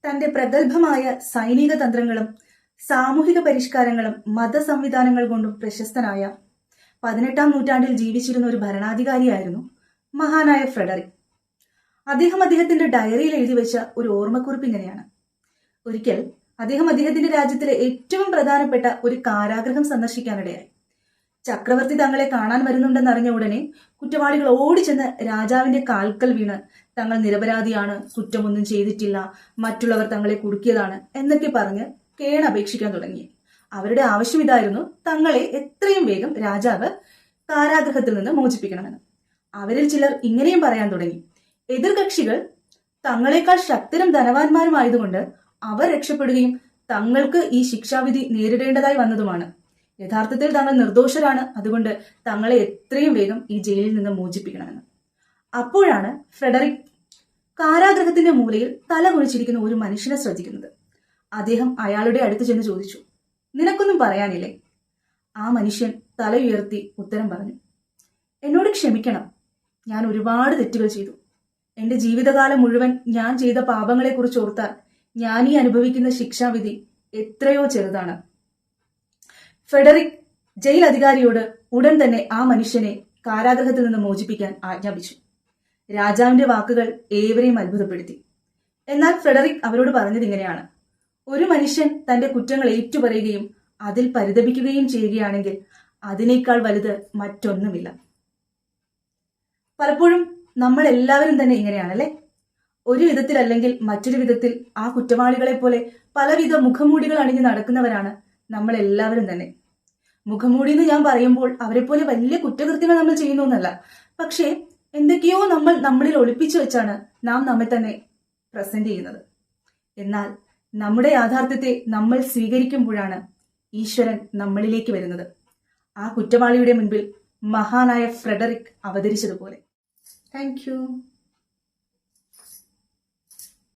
തന്റെ പ്രഗത്ഭമായ സൈനിക തന്ത്രങ്ങളും സാമൂഹിക പരിഷ്കാരങ്ങളും മതസംവിധാനങ്ങൾ കൊണ്ടും പ്രശസ്തനായ 18-ാം നൂറ്റാണ്ടിൽ ജീവിച്ചിരുന്ന ഒരു ഭരണാധികാരിയായിരുന്നു മഹാനായ ഫ്രെഡറിക്. അദ്ദേഹം അദ്ദേഹത്തിന്റെ ഡയറിയിൽ എഴുതി വെച്ച ഒരു ഓർമ്മക്കുറിപ്പ് ഇങ്ങനെയാണ്. ഒരിക്കൽ അദ്ദേഹത്തിന്റെ രാജ്യത്തിലെ ഏറ്റവും പ്രധാനപ്പെട്ട ഒരു കാരാഗൃഹം സന്ദർശിക്കാനിടയായി. ചക്രവർത്തി തങ്ങളെ കാണാൻ വരുന്നുണ്ടെന്നറിഞ്ഞ ഉടനെ കുറ്റവാളികൾ ഓടിച്ചെന്ന് രാജാവിന്റെ കാൽക്കൽ വീണ് തങ്ങൾ നിരപരാധിയാണ്, കുറ്റമൊന്നും ചെയ്തിട്ടില്ല, മറ്റുള്ളവർ തങ്ങളെ കുടുക്കിയതാണ് എന്നൊക്കെ പറഞ്ഞ് കേണപേക്ഷിക്കാൻ തുടങ്ങി. അവരുടെ ആവശ്യം ഇതായിരുന്നു, തങ്ങളെ എത്രയും വേഗം രാജാവ് കാരാഗൃഹത്തിൽ നിന്ന് മോചിപ്പിക്കണമെന്ന്. അവരിൽ ചിലർ ഇങ്ങനെയും പറയാൻ തുടങ്ങി, എതിർകക്ഷികൾ തങ്ങളെക്കാൾ ശക്തരും ധനവാന്മാരുമായതുകൊണ്ട് അവർ രക്ഷപ്പെടുകയും തങ്ങൾക്ക് ഈ ശിക്ഷാവിധി നേരിടേണ്ടതായി വന്നതുമാണ്. യഥാർത്ഥത്തിൽ തങ്ങൾ നിർദോഷരാണ്, അതുകൊണ്ട് തങ്ങളെ എത്രയും വേഗം ഈ ജയിലിൽ നിന്ന് മോചിപ്പിക്കണമെന്ന്. അപ്പോഴാണ് ഫ്രെഡറിക് കാരാഗൃഹത്തിന്റെ മൂലയിൽ തല കുഴിച്ചിരിക്കുന്ന ഒരു മനുഷ്യനെ ശ്രദ്ധിക്കുന്നത്. അദ്ദേഹം അയാളുടെ അടുത്ത് ചെന്ന് ചോദിച്ചു, നിനക്കൊന്നും പറയാനില്ലേ? ആ മനുഷ്യൻ തല ഉയർത്തി ഉത്തരം പറഞ്ഞു, എന്നോട് ക്ഷമിക്കണം, ഞാൻ ഒരുപാട് തെറ്റുകൾ ചെയ്തു. എന്റെ ജീവിതകാലം മുഴുവൻ ഞാൻ ചെയ്ത പാപങ്ങളെക്കുറിച്ച് ഓർത്താൽ ഞാൻ ഈ അനുഭവിക്കുന്ന ശിക്ഷാവിധി എത്രയോ ചെറുതാണ്. ഫ്രെഡറിക് ജയിൽ അധികാരിയോട് ഉടൻ തന്നെ ആ മനുഷ്യനെ കാരാഗൃഹത്തിൽ നിന്ന് മോചിപ്പിക്കാൻ ആജ്ഞാപിച്ചു. രാജാവിന്റെ വാക്കുകൾ ഏവരെയും അത്ഭുതപ്പെടുത്തി. എന്നാൽ ഫ്രെഡറിക് അവരോട് പറഞ്ഞത് ഇങ്ങനെയാണ്, ഒരു മനുഷ്യൻ തന്റെ കുറ്റങ്ങൾ ഏറ്റുപറയുകയും അതിൽ പരിതപിക്കുകയും ചെയ്യുകയാണെങ്കിൽ അതിനേക്കാൾ വലുത് മറ്റൊന്നുമില്ല. പലപ്പോഴും നമ്മൾ എല്ലാവരും തന്നെ ഇങ്ങനെയാണല്ലേ? ഒരു വിധത്തിൽ അല്ലെങ്കിൽ മറ്റൊരു വിധത്തിൽ ആ കുറ്റവാളികളെ പോലെ പലവിധ മുഖംമൂടികൾ അണിഞ്ഞ് നടക്കുന്നവരാണ് നമ്മൾ എല്ലാവരും തന്നെ. മുഖംമൂടി എന്ന് ഞാൻ പറയുമ്പോൾ അവരെ പോലെ വലിയ കുറ്റകൃത്യങ്ങൾ നമ്മൾ ചെയ്യുന്നു എന്നല്ല, പക്ഷേ എന്തൊക്കെയോ നമ്മൾ നമ്മളിൽ ഒളിപ്പിച്ചു വെച്ചാണ് നാം നമ്മെ തന്നെ പ്രസന്റ് ചെയ്യുന്നത്. എന്നാൽ നമ്മുടെ യാഥാർത്ഥ്യത്തെ നമ്മൾ സ്വീകരിക്കുമ്പോഴാണ് ഈശ്വരൻ നമ്മളിലേക്ക് വരുന്നത്. ആ കുറ്റവാളിയുടെ മുൻപിൽ മഹാനായ ഫ്രെഡറിക് അവതരിച്ചതുപോലെ. Thank you.